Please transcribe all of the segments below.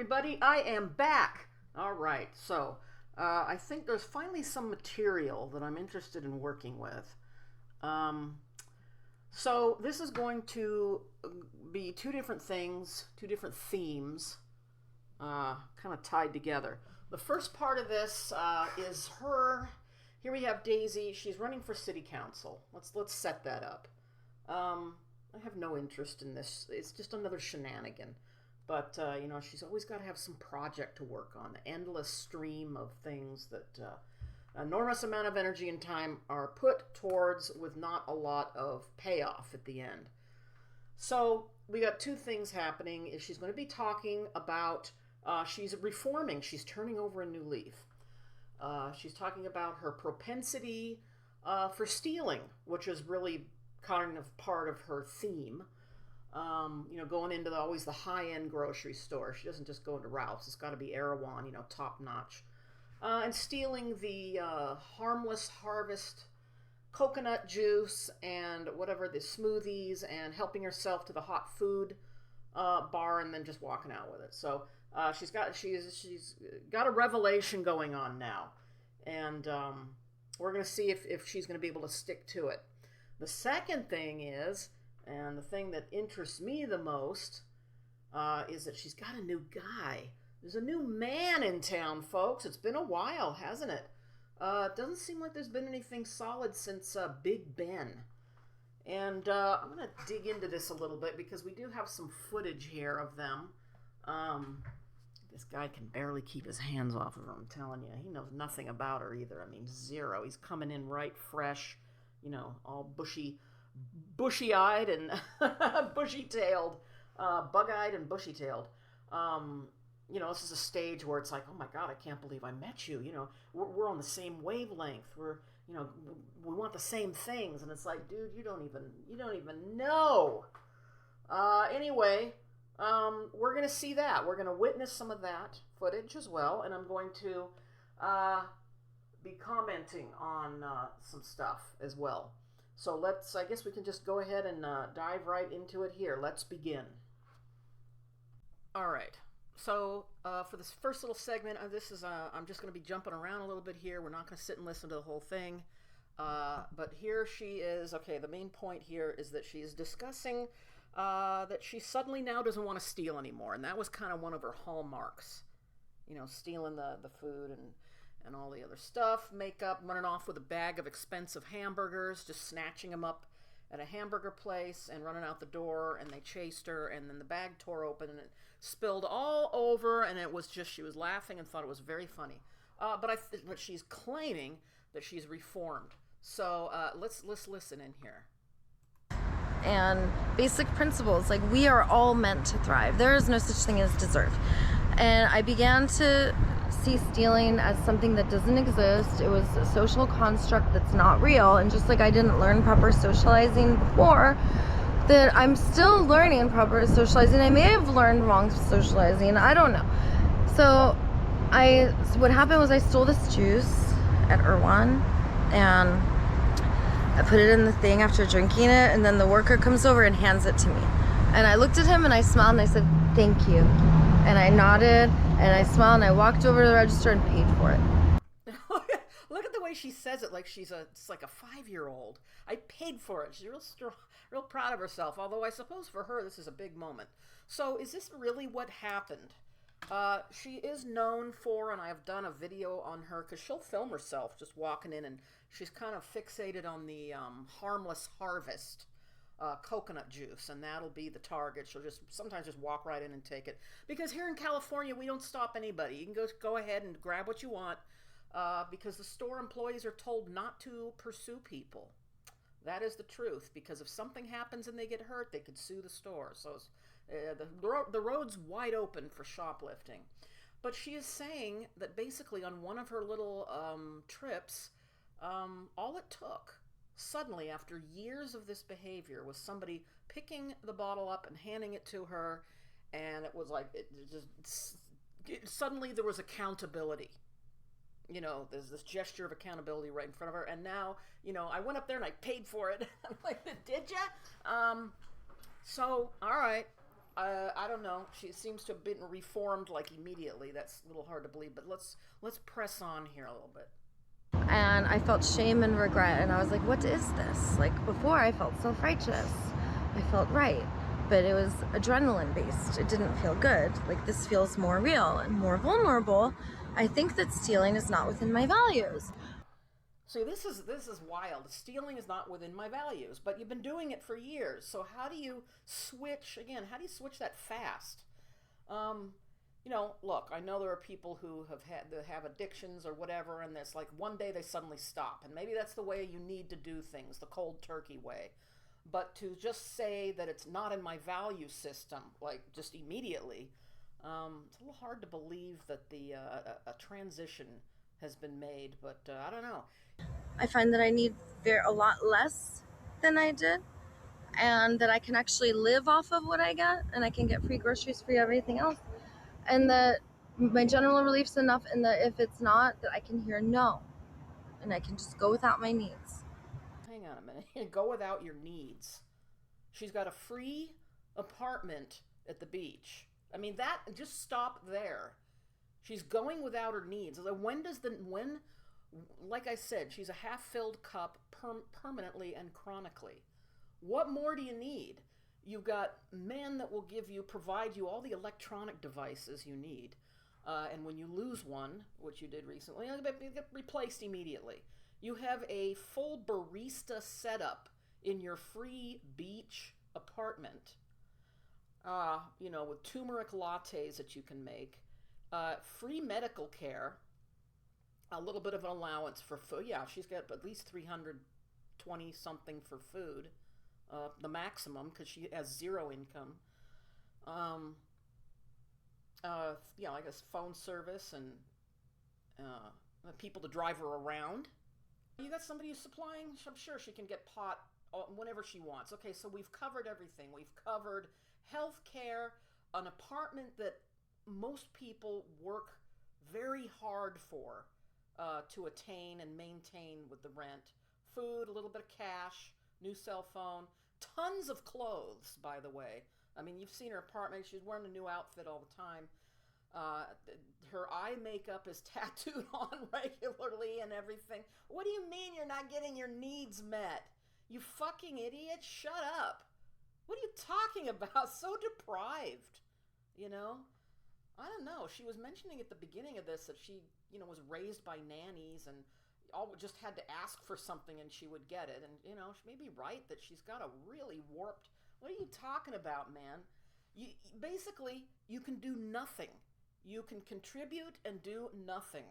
everybody, I am back. All right, so I think there's finally some material that I'm interested in working with. Um, so this is going to be two different things, two different themes, kind of tied together. The first part of this is her. Here we have Daisy. She's running for city council. Let's set that up. I have no interest in this. It's just another shenanigan. But, she's always got to have some project to work on. The endless stream of things that enormous amount of energy and time are put towards with not a lot of payoff at the end. So we got two things happening. Is she's going to be talking about, she's reforming. She's turning over a new leaf. She's talking about her propensity for stealing, which is really kind of part of her theme. Going into always the high-end grocery store. She doesn't just go into Ralph's. It's got to be Erewhon, top-notch. And stealing the harmless harvest coconut juice and whatever, the smoothies, and helping herself to the hot food bar and then just walking out with it. So she's got a revelation going on now. And we're going to see if she's going to be able to stick to it. The second thing is, and the thing that interests me the most, is that she's got a new guy. There's a new man in town, folks. It's been a while, hasn't it? It doesn't seem like there's been anything solid since Big Ben. And I'm going to dig into this a little bit because we do have some footage here of them. This guy can barely keep his hands off of her, I'm telling you. He knows nothing about her either. I mean, zero. He's coming in right fresh, all bushy-eyed and bushy-tailed, bug-eyed and bushy-tailed. This is a stage where it's like, oh my God, I can't believe I met you. We're on the same wavelength. We want the same things, and it's like, dude, you don't even know. Anyway, we're gonna see that. We're gonna witness some of that footage as well, and I'm going to be commenting on some stuff as well. So I guess we can just go ahead and dive right into it here. Let's begin. All right. So for this first little segment, I'm just going to be jumping around a little bit here. We're not going to sit and listen to the whole thing. But here she is. Okay, the main point here is that she's discussing that she suddenly now doesn't want to steal anymore. And that was kind of one of her hallmarks. Stealing the food and all the other stuff, makeup, running off with a bag of expensive hamburgers, just snatching them up at a hamburger place and running out the door, and they chased her, and then the bag tore open and it spilled all over, and it was just, she was laughing and thought it was very funny. But she's claiming that she's reformed. So let's listen in here. And basic principles, like we are all meant to thrive. There is no such thing as deserve. And I began to see stealing as something that doesn't exist. It was a social construct that's not real. And just like I didn't learn proper socializing before, that I'm still learning proper socializing. I may have learned wrong socializing. I don't know. So what happened was I stole this juice at Erewhon, and I put it in the thing after drinking it, and then the worker comes over and hands it to me. And I looked at him and I smiled and I said, "Thank you." And I nodded and I smiled and I walked over to the register and paid for it. Look at the way she says it, like it's like a 5-year-old. I paid for it. She's real proud of herself. Although I suppose for her this is a big moment. So is this really what happened? She is known for, and I've done a video on her because she'll film herself just walking in, and she's kind of fixated on the harmless harvest coconut juice, and that'll be the target. She'll sometimes just walk right in and take it, because here in California we don't stop anybody. You can go ahead and grab what you want, because the store employees are told not to pursue people. That is the truth, because if something happens and they get hurt, they could sue the store. So the road's wide open for shoplifting. But she is saying that basically on one of her little trips, all it took suddenly, after years of this behavior, was somebody picking the bottle up and handing it to her, and it was like suddenly there was accountability. There's this gesture of accountability right in front of her, and now, I went up there and I paid for it. I'm like, did ya? So, all right, I don't know. She seems to have been reformed like immediately. That's a little hard to believe, but let's press on here a little bit. And I felt shame and regret, and I was like, what is this? Like before I felt self-righteous, I felt right, but it was adrenaline based. It didn't feel good. Like this feels more real and more vulnerable. I think that stealing is not within my values. See, this is wild. Stealing is not within my values, but you've been doing it for years. So how do you switch again? How do you switch that fast? Um, look, I know there are people who have addictions or whatever, and it's like one day they suddenly stop, and maybe that's the way you need to do things, the cold turkey way. But to just say that it's not in my value system, like just immediately, it's a little hard to believe that a transition has been made. But I don't know. I find that I need a lot less than I did, and that I can actually live off of what I get, and I can get free groceries, free everything else, and that my general relief's enough, and that if it's not, that I can hear no, and I can just go without my needs. Hang on a minute. Go without your needs. She's got a free apartment at the beach. I mean, that just stop there. She's going without her needs. When, like I said, she's a half-filled cup permanently and chronically. What more do you need? You've got men that will provide you all the electronic devices you need. And when you lose one, which you did recently, it'll get replaced immediately. You have a full barista setup in your free beach apartment, with turmeric lattes that you can make, free medical care, a little bit of an allowance for food. Yeah, she's got at least 320 something for food, the maximum because she has zero income. Um, I guess phone service and people to drive her around. You got somebody who's supplying. I'm sure she can get pot whenever she wants. Okay, so we've covered everything. We've covered health care, an apartment that most people work very hard for to attain and maintain with the rent, food, a little bit of cash, new cell phone, tons of clothes, by the way. I mean, you've seen her apartment. She's wearing a new outfit all the time. Uh, Her eye makeup is tattooed on regularly and everything. What do you mean you're not getting your needs met? You fucking idiot. Shut up. What are you talking about? So deprived. You know? I don't know. She was mentioning at the beginning of this that she, was raised by nannies and just had to ask for something and she would get it. And, she may be right that she's got a really warped. What are you talking about, man? Basically, you can do nothing. You can contribute and do nothing.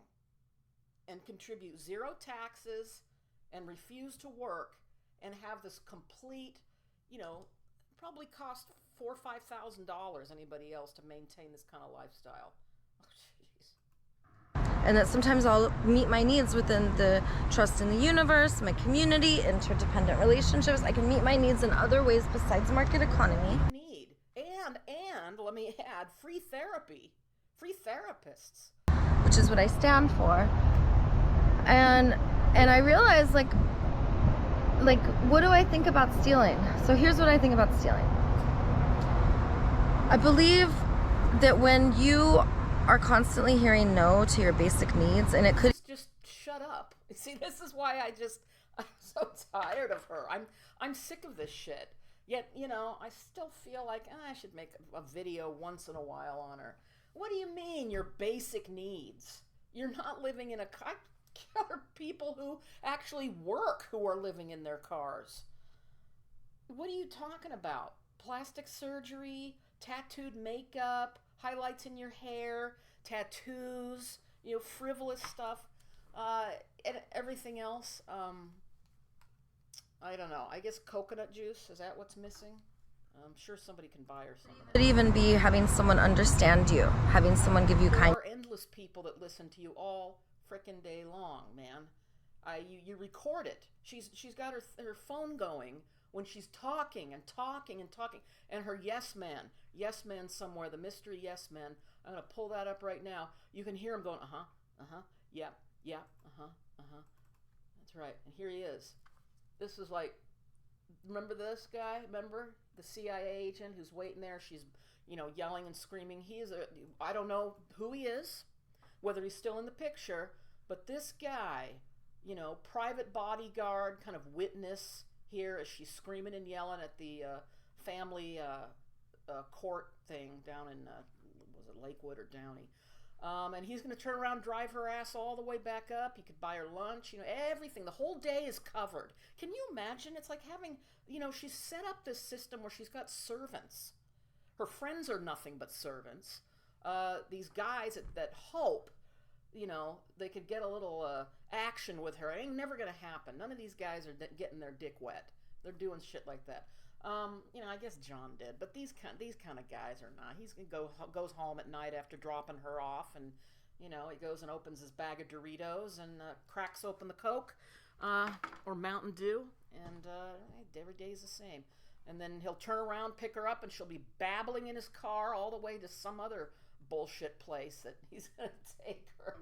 And contribute zero taxes and refuse to work and have this complete, probably cost $4,000 or $5,000 anybody else to maintain this kind of lifestyle. Oh, And that sometimes I'll meet my needs within the trust in the universe, my community, interdependent relationships. I can meet my needs in other ways besides market economy. Need and let me add, free therapy, free therapists, which is what I stand for. And I realize like what do I think about stealing? So here's what I think about stealing. I believe that when you are constantly hearing no to your basic needs, and it could just shut up. See, this is why I'm so tired of her. I'm sick of this shit. Yet, I still feel like I should make a video once in a while on her. What do you mean your basic needs? You're not living in a car. There are people who actually work who are living in their cars. What are you talking about? Plastic surgery, tattooed makeup, highlights in your hair, tattoos, frivolous stuff, and everything else. I don't know. I guess coconut juice, is that what's missing? I'm sure somebody can buy her some of that. could even be having someone understand you, having someone give you There are endless people that listen to you all frickin' day long, man. You record it. She's got her phone going when she's talking and talking and talking, and her yes man somewhere, the mystery yes man. I'm gonna pull that up right now. You can hear him going, yeah, that's right. And here he is. This is like, remember this guy? Remember the CIA agent who's waiting there? yelling and screaming. I don't know who he is, whether he's still in the picture, but this guy, private bodyguard, kind of witness here as she's screaming and yelling at the family court thing down in, was it Lakewood or Downey? And he's going to turn around, drive her ass all the way back up. He could buy her lunch, everything. The whole day is covered. Can you imagine? It's like having, she's set up this system where she's got servants. Her friends are nothing but servants. These guys that hope, they could get a little action with her. It ain't never going to happen. None of these guys are getting their dick wet. They're doing shit like that. I guess John did, but these kind of guys are not. He's goes home at night after dropping her off, and he goes and opens his bag of Doritos and cracks open the Coke or Mountain Dew, and every day's the same. And then he'll turn around, pick her up, and she'll be babbling in his car all the way to some other bullshit place that he's gonna take her.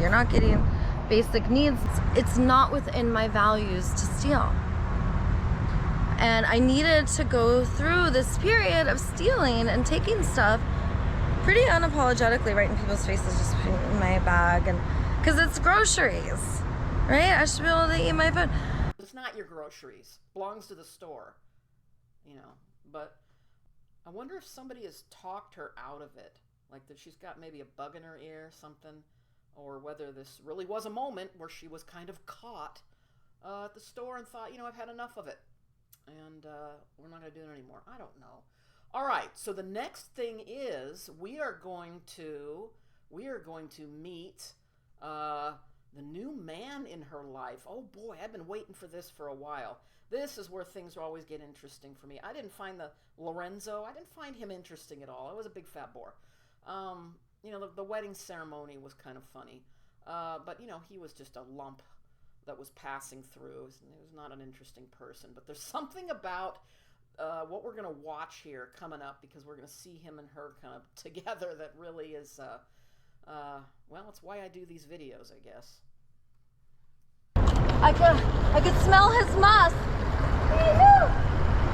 You're not getting basic needs. It's not within my values to steal. And I needed to go through this period of stealing and taking stuff pretty unapologetically right in people's faces, just putting it in my bag, and because it's groceries, right? I should be able to eat my food. It's not your groceries. It belongs to the store, but I wonder if somebody has talked her out of it, like that she's got maybe a bug in her ear or something, or whether this really was a moment where she was kind of caught at the store and thought, I've had enough of it. And we're not going to do it anymore. I don't know. All right, so the next thing is we are going to meet the new man in her life. Oh boy, I've been waiting for this for a while. This is where things always get interesting for me. I didn't find Lorenzo, I didn't find him interesting at all. I was a big fat bore. The wedding ceremony was kind of funny. But he was just a lump that was passing through. He was not an interesting person, but there's something about what we're going to watch here coming up, because we're going to see him and her kind of together, that really is, it's why I do these videos, I guess. I could smell his musk. Hey,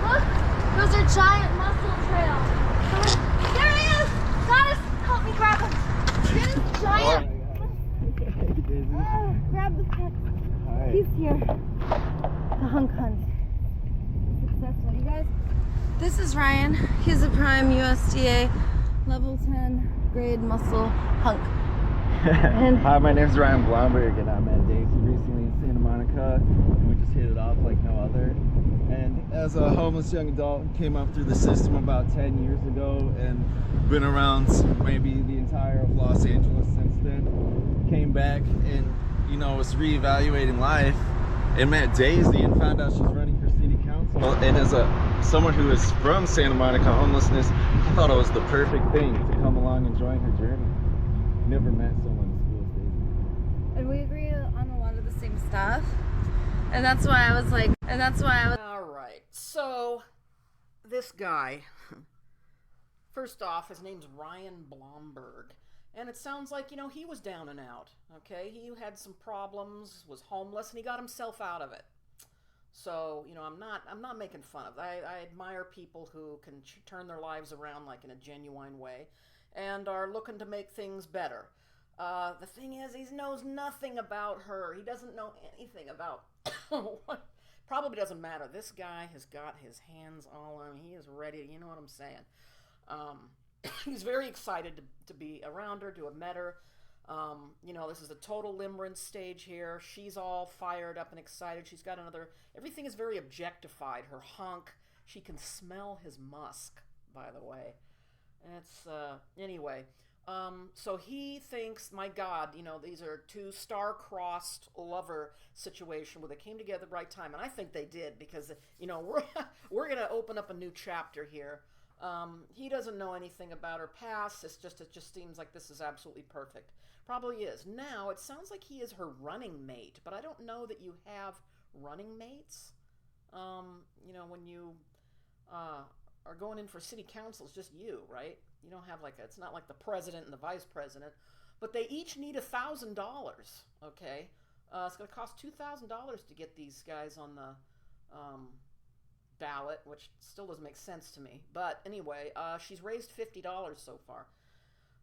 look, those are giant mussel trails. There he is. Gotta help me grab him. Here's giant. Grab the pet. He's here. The hunk hunt. Successful. You guys, this is Ryan. He's a prime USDA level 10 grade mussel hunk. Hi, my name's Ryan Blomberg, and I met Daisy recently in Santa Monica, and we just hit it off like no other. And as a homeless young adult, came up through the system about 10 years ago, and been around maybe the entire of Los Angeles since then. Came back and was reevaluating life, and met Daisy and found out she's running for city council. And as someone who is from Santa Monica homelessness, I thought it was the perfect thing to come along and join her journey. Never met someone as cool as Daisy. And we agree on a lot of the same stuff. And that's why I was All right, so this guy, first off, his name's Ryan Blomberg. And it sounds like, he was down and out, okay? He had some problems, was homeless, and he got himself out of it. So, I'm not making fun of it. I admire people who can turn their lives around, like, in a genuine way, and are looking to make things better. The thing is, he knows nothing about her. He doesn't know anything about what. Probably doesn't matter. This guy has got his hands all on him. He is ready. You know what I'm saying? He's very excited to be around her, to have met her. This is a total limerence stage here. She's all fired up and excited. She's got everything is very objectified. Her hunk. She can smell his musk, by the way. It's, anyway. So he thinks, my God, these are two star-crossed lover situation where they came together at the right time. And I think they did, because, we're going to open up a new chapter here. He doesn't know anything about her past. It just seems like this is absolutely perfect. Probably is. Now, it sounds like he is her running mate, but I don't know that you have running mates. When you are going in for city council, it's just you, right? You don't have it's not like the president and the vice president, but they each need $1,000, okay? It's going to cost $2,000 to get these guys on the ballot, which still doesn't make sense to me. But anyway, she's raised $50 so far.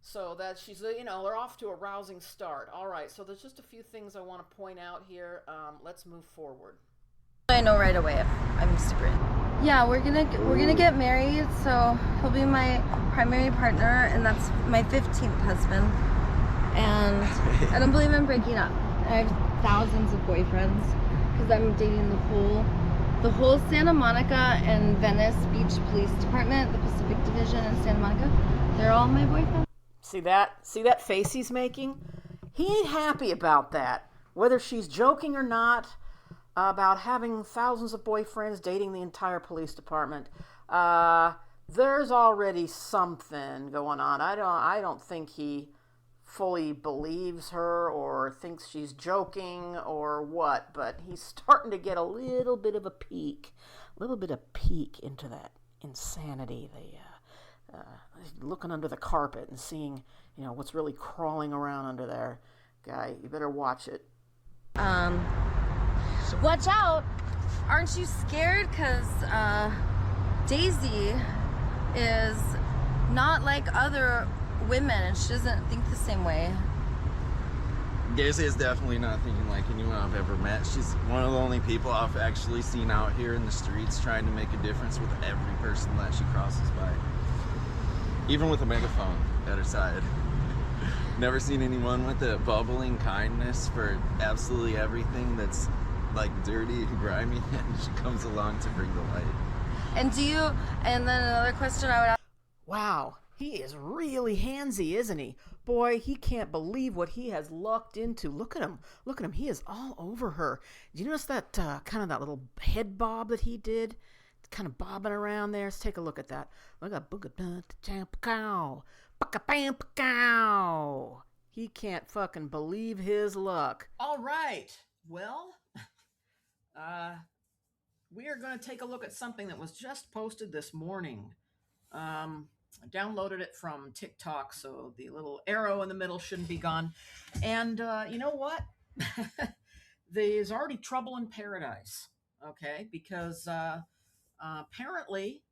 So that she's, they're off to a rousing start. All right, so there's just a few things I want to point out here. Let's move forward. I know right away if I'm stupid. Yeah, we're gonna get married, so he'll be my primary partner, and that's my 15th husband. And I don't believe in breaking up. I have thousands of boyfriends because I'm dating the whole Santa Monica and Venice Beach Police Department, the Pacific Division in Santa Monica. They're all my boyfriends. See that face he's making? He ain't happy about that. Whether she's joking or not about having thousands of boyfriends, dating the entire police department, there's already something going on. I don't think he fully believes her or thinks she's joking or what, but he's starting to get a little bit of a peek into that insanity. Looking under the carpet and seeing, what's really crawling around under there. Guy, you better watch it. Watch out! Aren't you scared? Because Daisy is not like other women, and she doesn't think the same way. Daisy is definitely not thinking like anyone I've ever met. She's one of the only people I've actually seen out here in the streets trying to make a difference with every person that she crosses by. Even with a megaphone at her side. Never seen anyone with a bubbling kindness for absolutely everything that's like dirty and grimy, and she comes along to bring the light. And then another question I would ask. Wow, he is really handsy, isn't he? Boy, he can't believe what he has lucked into. Look at him. He is all over her. Did you notice that kind of that little head bob that he did? Kind of bobbing around there. Let's take a look at that. Look at that. He can't fucking believe his luck. All right. Well, we are going to take a look at something that was just posted this morning. I downloaded it from TikTok, so the little arrow in the middle shouldn't be gone. And you know what? There's already trouble in paradise, okay? Because apparently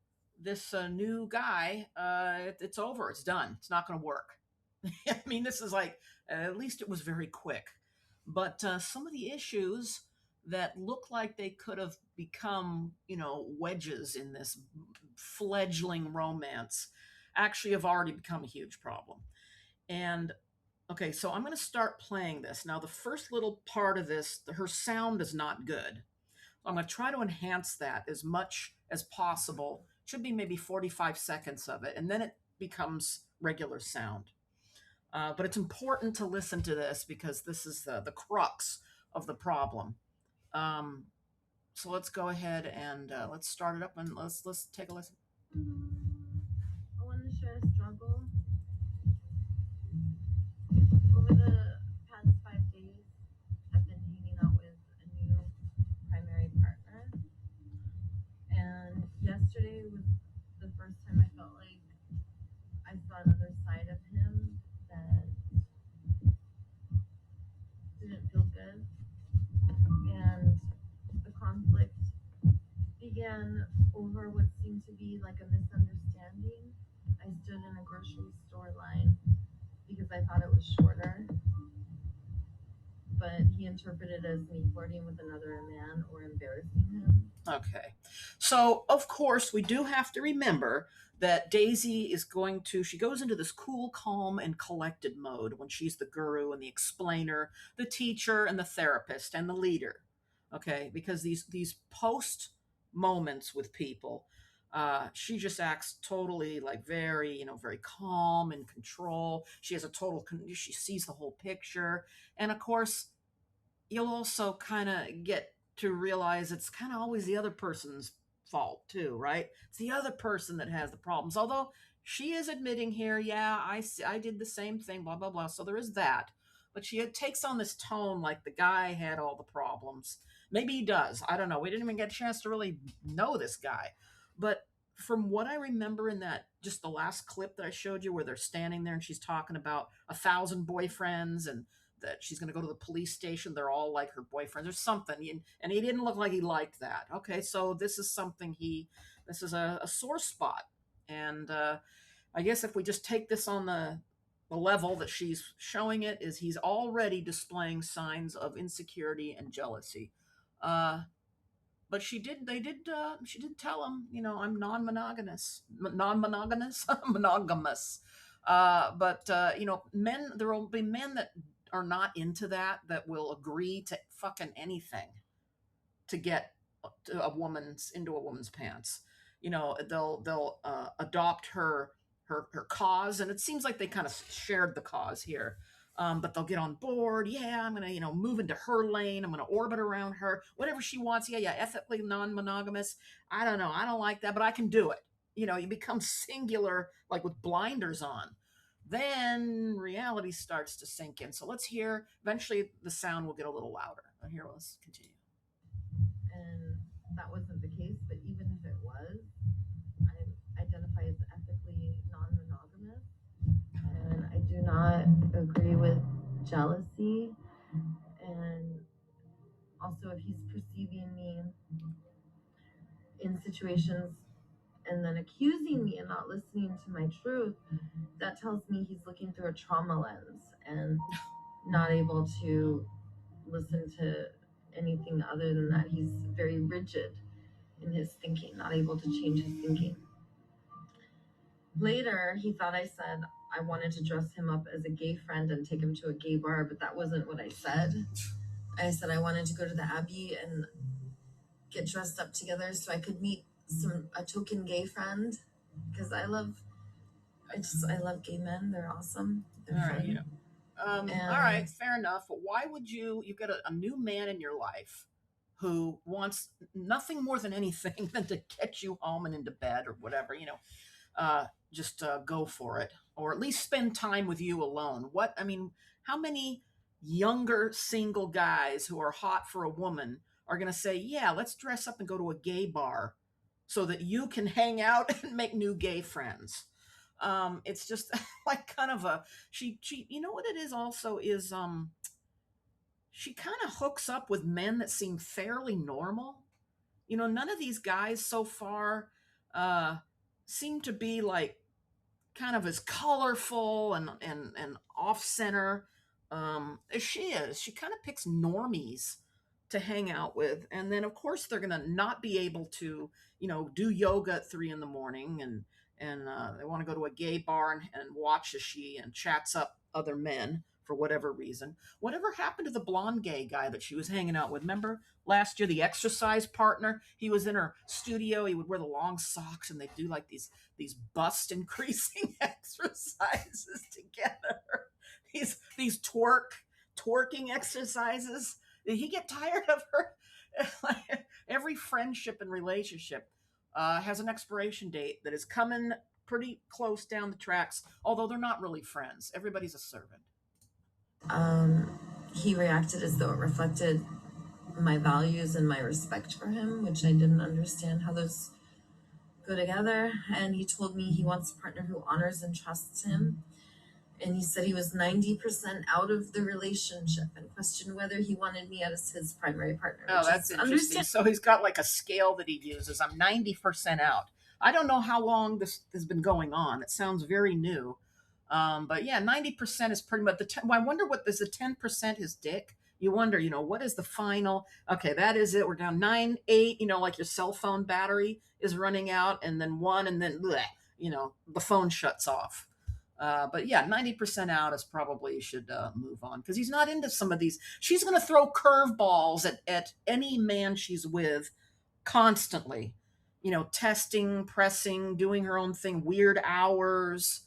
this new guy, it's over. It's done. It's not going to work. I mean, this is like, at least it was very quick. But some of the issues that look like they could have become, wedges in this fledgling romance actually have already become a huge problem. And okay, so I'm going to start playing this. Now, the first little part of this, her sound is not good. I'm going to try to enhance that as much as possible. Should be maybe 45 seconds of it, and then it becomes regular sound. But it's important to listen to this because this is the crux of the problem. So let's go ahead and let's start it up and let's take a listen. I want to share a struggle. Over the past 5 days, I've been hanging out with a new primary partner. And yesterday was the first time I felt like I saw another side of him that didn't feel good. And the conflict began over what seemed to be like a misunderstanding. I stood in a grocery store line because I thought it was shorter, but he interpreted it as me flirting with another man or embarrassing him. Okay. So, of course, we do have to remember that Daisy she goes into this cool, calm, and collected mode when she's the guru and the explainer, the teacher and the therapist and the leader. Okay. Because these post moments with people, she just acts totally like very calm and control. She has she sees the whole picture. And of course, you'll also kind of get to realize it's kind of always the other person's fault too, right? It's the other person that has the problems. Although she is admitting here, yeah, I did the same thing, blah, blah, blah. So there is that. But she takes on this tone like the guy had all the problems. Maybe he does. I don't know. We didn't even get a chance to really know this guy. But from what I remember in that, just the last clip that I showed you where they're standing there and she's talking about 1,000 boyfriends and that she's going to go to the police station. They're all like her boyfriends or something. And he didn't look like he liked that. Okay, so this is something this is a sore spot. And I guess if we just take this on the level that she's showing it, is he's already displaying signs of insecurity and jealousy. Uh, but she did tell him, I'm non-monogamous, non-monogamous, monogamous. But men, there will be men that are not into that will agree to fucking anything to get into a woman's pants. They'll adopt her cause, and it seems like they kind of shared the cause here. But they'll get on board. Yeah, I'm gonna move into her lane. I'm gonna orbit around her, whatever she wants. Yeah, ethically non-monogamous. I don't know. I don't like that, but I can do it. You become singular, like with blinders on. Then reality starts to sink in. So let's hear. Eventually, the sound will get a little louder. Here, let's continue. And that wasn't the case, but even if it was, I identify as ethically non-monogamous, and I do not agree with jealousy. And also, if he's perceiving me in situations and then accusing me and not listening to my truth, that tells me he's looking through a trauma lens and not able to listen to anything other than that. He's very rigid in his thinking, not able to change his thinking. Later, he thought I said I wanted to dress him up as a gay friend and take him to a gay bar, but that wasn't what I said. I said I wanted to go to the Abbey and get dressed up together so I could meet a token gay friend, because I love gay men. They're awesome. They're all right, fun. All right, fair enough. But why would you've got a new man in your life who wants nothing more than anything than to get you home and into bed or whatever, just go for it, or at least spend time with you alone. How many younger single guys who are hot for a woman are going to say, yeah, let's dress up and go to a gay bar so that you can hang out and make new gay friends? It's just like kind of she what it is also is she kind of hooks up with men that seem fairly normal. None of these guys so far seem to be like kind of as colorful and off center as she is. She kind of picks normies to hang out with, and then of course they're gonna not be able to do yoga at 3 a.m. and they want to go to a gay bar and watch as she and chats up other men for whatever reason. Whatever happened to the blonde gay guy that she was hanging out with? Remember last year, the exercise partner? He was in her studio. He would wear the long socks, and they'd do like these bust increasing exercises together. These twerking exercises. Did he get tired of her? Every friendship and relationship has an expiration date that is coming pretty close down the tracks, although they're not really friends. Everybody's a servant. He reacted as though it reflected my values and my respect for him, which I didn't understand how those go together. And he told me he wants a partner who honors and trusts him. And he said he was 90% out of the relationship and questioned whether he wanted me as his primary partner. Oh, that's interesting. So he's got like a scale that he uses. I'm 90% out. I don't know how long this has been going on. It sounds very new. But yeah, 90% is pretty much I wonder what is the 10% his dick? You wonder, what is the final? Okay, that is it. We're down 9, 8, like your cell phone battery is running out, and then 1, and then, bleh, the phone shuts off. But yeah, 90% out is probably should move on, because he's not into some of these. She's going to throw curveballs at any man she's with constantly, testing, pressing, doing her own thing, weird hours,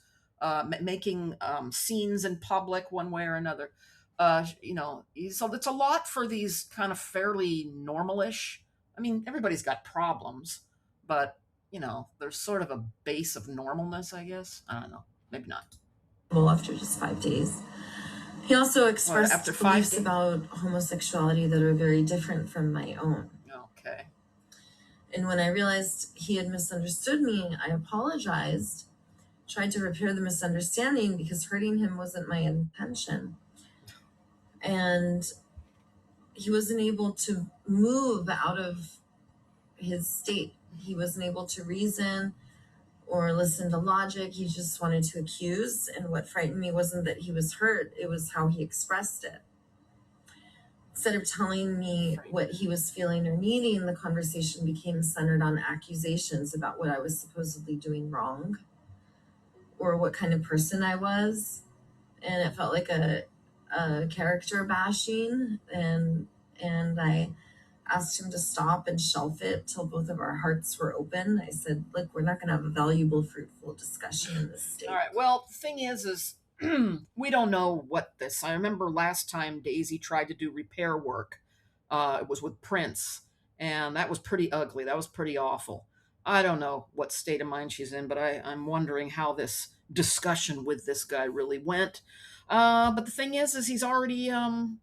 making scenes in public one way or another. So it's a lot for these kind of fairly normalish. I mean, everybody's got problems, but there's sort of a base of normalness, I guess. I don't know. Maybe not. Well, after just 5 days. He also expressed after beliefs about homosexuality that are very different from my own. Okay. And when I realized he had misunderstood me, I apologized, tried to repair the misunderstanding because hurting him wasn't my intention. And he wasn't able to move out of his state. He wasn't able to reason or listen to logic. He just wanted to accuse. And what frightened me wasn't that he was hurt, it was how he expressed it. Instead of telling me what he was feeling or needing, the conversation became centered on accusations about what I was supposedly doing wrong or what kind of person I was. And it felt like a character bashing. And I asked him to stop and shelf it till both of our hearts were open. I said, look, we're not going to have a valuable, fruitful discussion in this state. All right. Well, the thing is we don't know what this. I remember last time Daisy tried to do repair work. It was with Prince, and that was pretty ugly. That was pretty awful. I don't know what state of mind she's in, but I'm wondering how this discussion with this guy really went. But the thing is he's already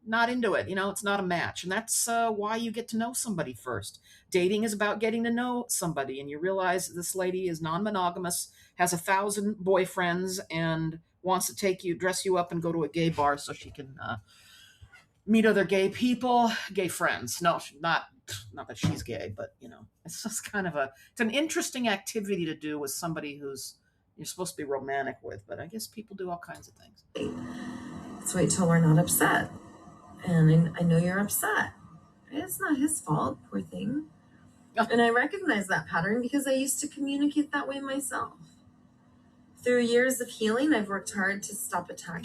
not into it. You know, it's not a match, and that's why you get to know somebody first. Dating is about getting to know somebody, and you realize this lady is non-monogamous, has 1,000 boyfriends, and wants to take you, dress you up, and go to a gay bar so she can meet other gay people, gay friends. No, not that she's gay, but you know, it's just kind of it's an interesting activity to do with somebody who's you're supposed to be romantic with. But I guess people do all kinds of things. Let's wait till we're not upset. And I know you're upset. It's not his fault, poor thing. And I recognize that pattern because I used to communicate that way myself. Through years of healing, I've worked hard to stop attacking.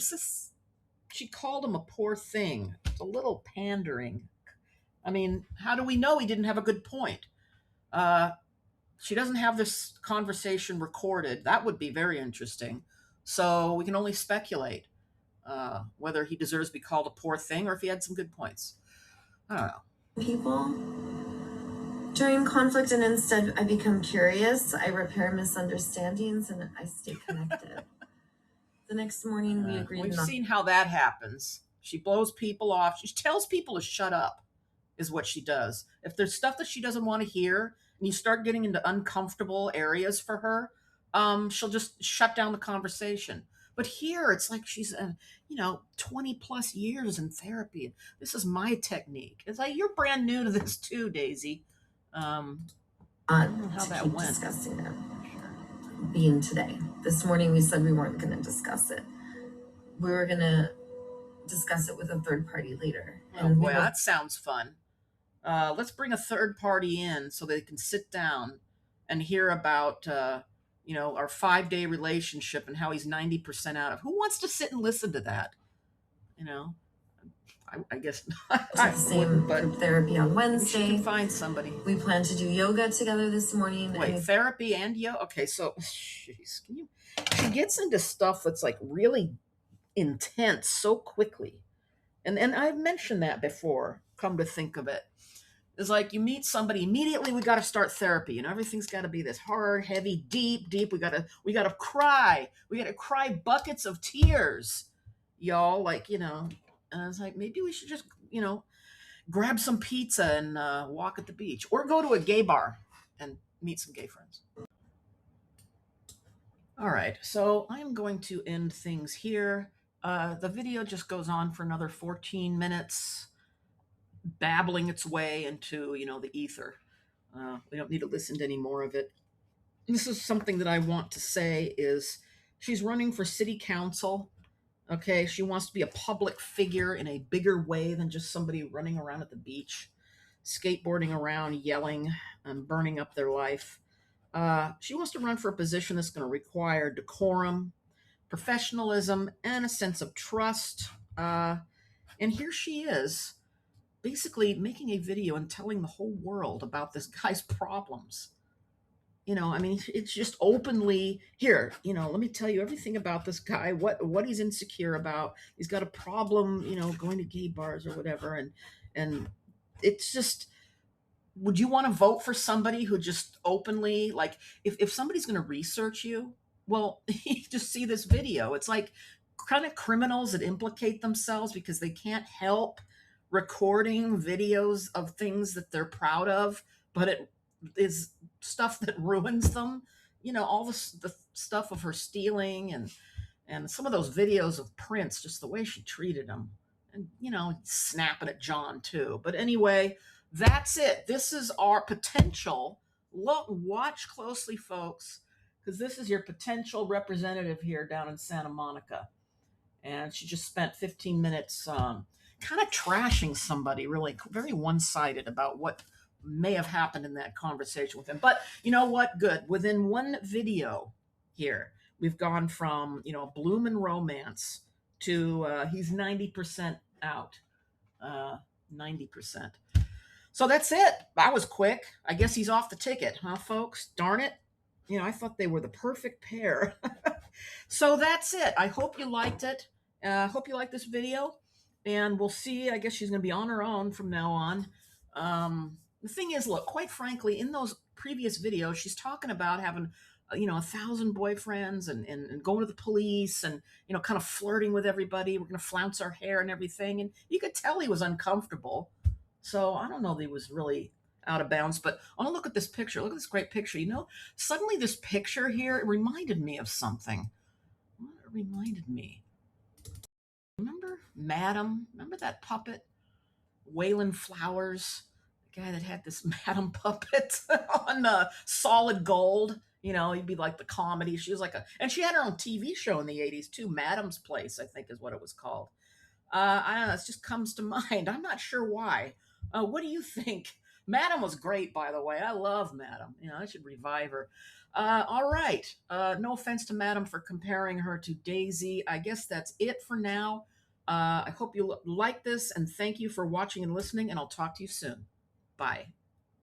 She called him a poor thing. It's a little pandering. I mean, how do we know he didn't have a good point? She doesn't have this conversation recorded. That would be very interesting. So we can only speculate whether he deserves to be called a poor thing or if he had some good points. I don't know. People during conflict, and instead I become curious. I repair misunderstandings and I stay connected. The next morning we agreed. We've seen how that happens. She blows people off. She tells people to shut up, is what she does. If there's stuff that she doesn't want to hear, and you start getting into uncomfortable areas for her, she'll just shut down the conversation. But here, it's like she's, 20 plus years in therapy. This is my technique. It's like, you're brand new to this too, Daisy. I don't know how that went. Discussing it. Being today. This morning we said we weren't going to discuss it. We were going to discuss it with a third party later. Oh boy, that sounds fun. Let's bring a third party in so they can sit down and hear about our 5-day relationship and how he's 90% out of. Who wants to sit and listen to that? I guess not. It's the same group therapy on Wednesday. We can find somebody. We plan to do yoga together this morning. Wait, therapy and yoga? Okay, so she gets into stuff that's like really intense so quickly. And I've mentioned that before, come to think of it. It's like you meet somebody, immediately we got to start therapy, and everything's got to be this hard, heavy, deep. We got to cry. We got to cry buckets of tears, y'all. And I was like, maybe we should just, grab some pizza and walk at the beach, or go to a gay bar and meet some gay friends. All right, so I'm going to end things here. The video just goes on for another 14 minutes, babbling its way into, the ether. We don't need to listen to any more of it. This is something that I want to say is she's running for city council. Okay, she wants to be a public figure in a bigger way than just somebody running around at the beach, skateboarding around, yelling, and burning up their life. She wants to run for a position that's going to require decorum, professionalism, and a sense of trust. And here she is, basically making a video and telling the whole world about this guy's problems. It's just openly here, let me tell you everything about this guy, what he's insecure about. He's got a problem, going to gay bars or whatever. And it's just, would you want to vote for somebody who just openly, like, if somebody's going to research you, well, you just see this video. It's like kind of criminals that implicate themselves because they can't help recording videos of things that they're proud of, but it is stuff that ruins them. All the stuff of her stealing and some of those videos of Prince, just the way she treated him. and snapping at John too. But anyway, that's it. This is our potential. Look, watch closely, folks, because this is your potential representative here down in Santa Monica. And she just spent 15 minutes kind of trashing somebody, really very one-sided about what may have happened in that conversation with him. But you know what? Good. Within one video here, we've gone from bloom romance to he's 90% out. 90%. So that's it. That was quick. I guess he's off the ticket, huh, folks? Darn it. I thought they were the perfect pair. So that's it. I hope you liked it. Hope you liked this video. And we'll see. I guess she's going to be on her own from now on. The thing is, look, quite frankly, in those previous videos, she's talking about having 1,000 boyfriends and going to the police and kind of flirting with everybody. We're going to flounce our hair and everything. And you could tell he was uncomfortable. So I don't know that he was really out of bounds, but I want to look at this picture. Look at this great picture. Suddenly this picture here, it reminded me of something. What it reminded me? Remember Madam? Remember that puppet? Waylon Flowers, the guy that had this Madam puppet on solid gold. He'd be like the comedy. She was and she had her own TV show in the 80s too. Madam's Place, I think is what it was called. I don't know. It just comes to mind. I'm not sure why. What do you think? Madam was great, by the way. I love Madam. I should revive her. All right. No offense to Madam for comparing her to Daisy. I guess that's it for now. I hope you like this, and thank you for watching and listening, and I'll talk to you soon. Bye.